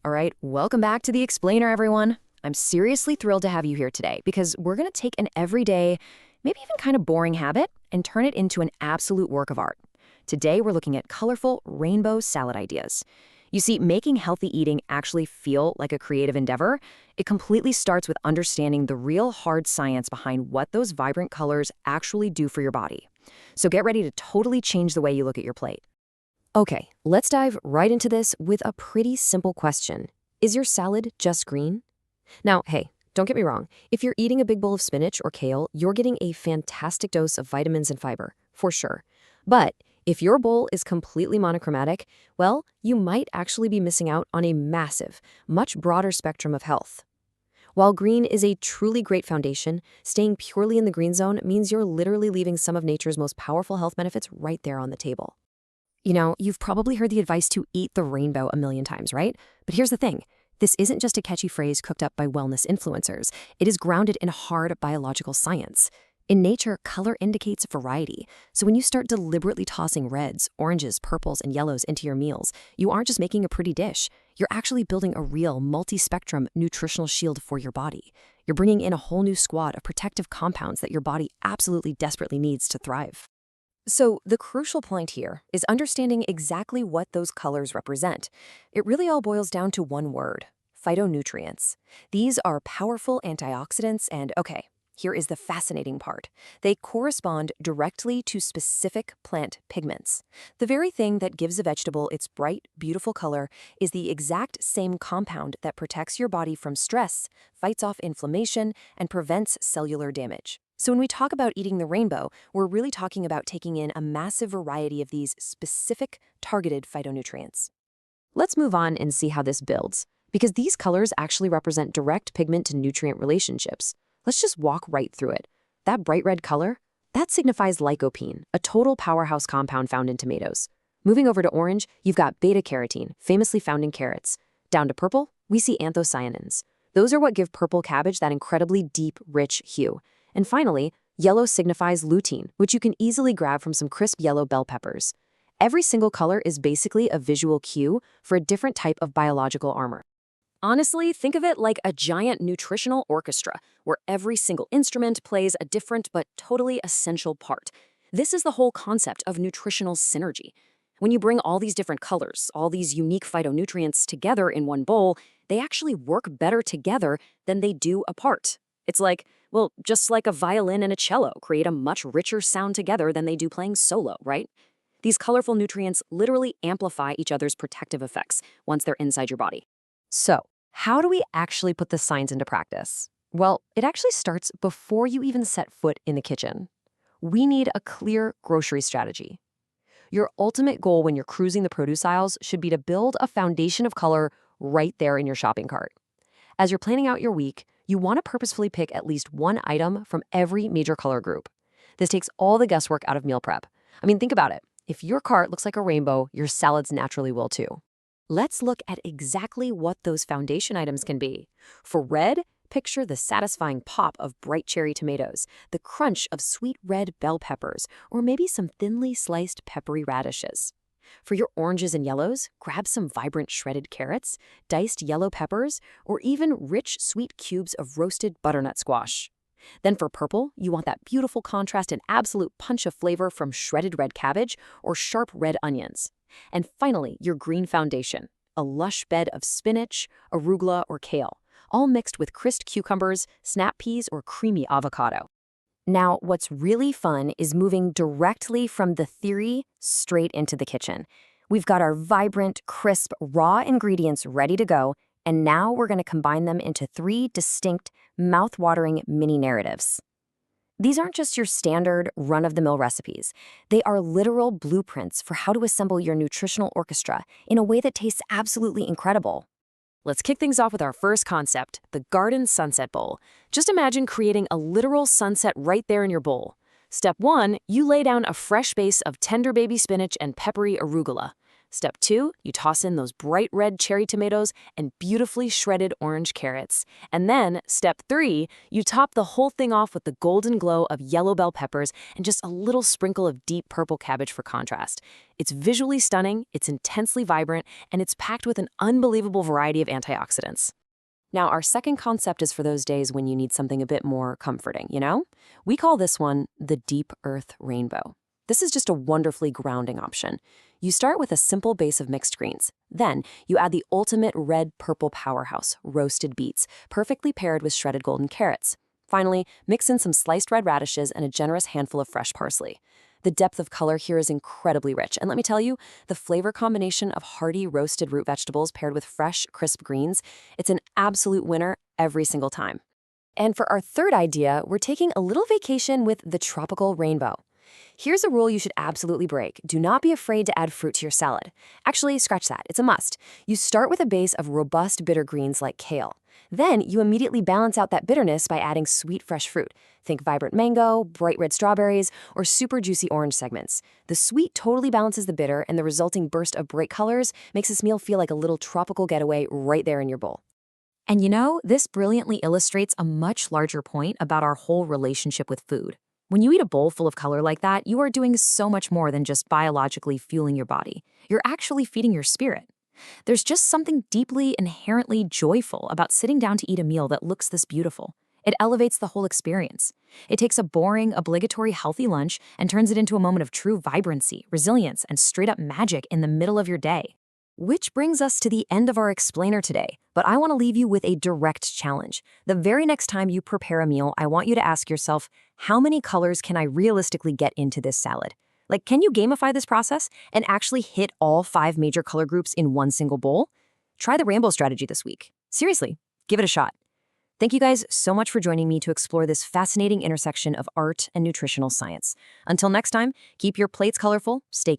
All right, welcome back to The Explainer, everyone. I'm seriously thrilled to have you here today because we're going to take an everyday, maybe even kind of boring habit and turn it into an absolute work of art. Today, we're looking at colorful rainbow salad ideas. You see, making healthy eating actually feel like a creative endeavor. It completely starts with understanding the real hard science behind what those vibrant colors actually do for your body. So get ready to totally change the way you look at your plate. Okay, let's dive right into this with a pretty simple question. Is your salad just green? Now, hey, don't get me wrong. If you're eating a big bowl of spinach or kale, you're getting a fantastic dose of vitamins and fiber, for sure. But if your bowl is completely monochromatic, well, you might actually be missing out on a massive, much broader spectrum of health. While green is a truly great foundation, staying purely in the green zone means you're literally leaving some of nature's most powerful health benefits right there on the table. You know, you've probably heard the advice to eat the rainbow a million times, right? But here's the thing. This isn't just a catchy phrase cooked up by wellness influencers. It is grounded in hard biological science. In nature, color indicates variety. So when you start deliberately tossing reds, oranges, purples, and yellows into your meals, you aren't just making a pretty dish. You're actually building a real multi-spectrum nutritional shield for your body. You're bringing in a whole new squad of protective compounds that your body absolutely desperately needs to thrive. So the crucial point here is understanding exactly what those colors represent. It really all boils down to one word: phytonutrients. These are powerful antioxidants and, okay, here is the fascinating part. They correspond directly to specific plant pigments. The very thing that gives a vegetable its bright, beautiful color is the exact same compound that protects your body from stress, fights off inflammation, and prevents cellular damage. So when we talk about eating the rainbow, we're really talking about taking in a massive variety of these specific, targeted phytonutrients. Let's move on and see how this builds, because these colors actually represent direct pigment to nutrient relationships. Let's just walk right through it. That bright red color, that signifies lycopene, a total powerhouse compound found in tomatoes. Moving over to orange, you've got beta-carotene, famously found in carrots. Down to purple, we see anthocyanins. Those are what give purple cabbage that incredibly deep, rich hue. And finally, yellow signifies lutein, which you can easily grab from some crisp yellow bell peppers. Every single color is basically a visual cue for a different type of biological armor. Honestly, think of it like a giant nutritional orchestra, where every single instrument plays a different but totally essential part. This is the whole concept of nutritional synergy. When you bring all these different colors, all these unique phytonutrients together in one bowl, they actually work better together than they do apart. It's like, well, just like a violin and a cello create a much richer sound together than they do playing solo, right? These colorful nutrients literally amplify each other's protective effects once they're inside your body. So, how do we actually put this science into practice? Well, it actually starts before you even set foot in the kitchen. We need a clear grocery strategy. Your ultimate goal when you're cruising the produce aisles should be to build a foundation of color right there in your shopping cart. As you're planning out your week, you want to purposefully pick at least one item from every major color group. This takes all the guesswork out of meal prep. I mean, think about it. If your cart looks like a rainbow, your salads naturally will too. Let's look at exactly what those foundation items can be. For red, picture the satisfying pop of bright cherry tomatoes, the crunch of sweet red bell peppers, or maybe some thinly sliced peppery radishes. For your oranges and yellows, grab some vibrant shredded carrots, diced yellow peppers, or even rich sweet cubes of roasted butternut squash. Then for purple, you want that beautiful contrast and absolute punch of flavor from shredded red cabbage or sharp red onions. And finally, your green foundation, a lush bed of spinach, arugula, or kale, all mixed with crisp cucumbers, snap peas, or creamy avocado. Now, what's really fun is moving directly from the theory straight into the kitchen. We've got our vibrant, crisp, raw ingredients ready to go, and now we're going to combine them into 3 distinct, mouth-watering mini narratives. These aren't just your standard, run-of-the-mill recipes. They are literal blueprints for how to assemble your nutritional orchestra in a way that tastes absolutely incredible. Let's kick things off with our first concept, the Garden Sunset Bowl. Just imagine creating a literal sunset right there in your bowl. Step 1, you lay down a fresh base of tender baby spinach and peppery arugula. Step 2, you toss in those bright red cherry tomatoes and beautifully shredded orange carrots. And then, step 3, you top the whole thing off with the golden glow of yellow bell peppers and just a little sprinkle of deep purple cabbage for contrast. It's visually stunning, it's intensely vibrant, and it's packed with an unbelievable variety of antioxidants. Now, our second concept is for those days when you need something a bit more comforting, you know? We call this one the deep earth rainbow. This is just a wonderfully grounding option. You start with a simple base of mixed greens. Then, you add the ultimate red-purple powerhouse, roasted beets, perfectly paired with shredded golden carrots. Finally, mix in some sliced red radishes and a generous handful of fresh parsley. The depth of color here is incredibly rich, and let me tell you, the flavor combination of hearty roasted root vegetables paired with fresh, crisp greens, it's an absolute winner every single time. And for our third idea, we're taking a little vacation with the tropical rainbow. Here's a rule you should absolutely break. Do not be afraid to add fruit to your salad. Actually, scratch that. It's a must. You start with a base of robust bitter greens like kale. Then you immediately balance out that bitterness by adding sweet fresh fruit. Think vibrant mango, bright red strawberries, or super juicy orange segments. The sweet totally balances the bitter, and the resulting burst of bright colors makes this meal feel like a little tropical getaway right there in your bowl. And you know, this brilliantly illustrates a much larger point about our whole relationship with food. When you eat a bowl full of color like that, you are doing so much more than just biologically fueling your body. You're actually feeding your spirit. There's just something deeply, inherently joyful about sitting down to eat a meal that looks this beautiful. It elevates the whole experience. It takes a boring, obligatory, healthy lunch and turns it into a moment of true vibrancy, resilience, and straight-up magic in the middle of your day. Which brings us to the end of our explainer today, but I want to leave you with a direct challenge. The very next time you prepare a meal, I want you to ask yourself, how many colors can I realistically get into this salad? Like, can you gamify this process and actually hit all 5 major color groups in one single bowl? Try the rainbow strategy this week. Seriously, give it a shot. Thank you guys so much for joining me to explore this fascinating intersection of art and nutritional science. Until next time, keep your plates colorful, stay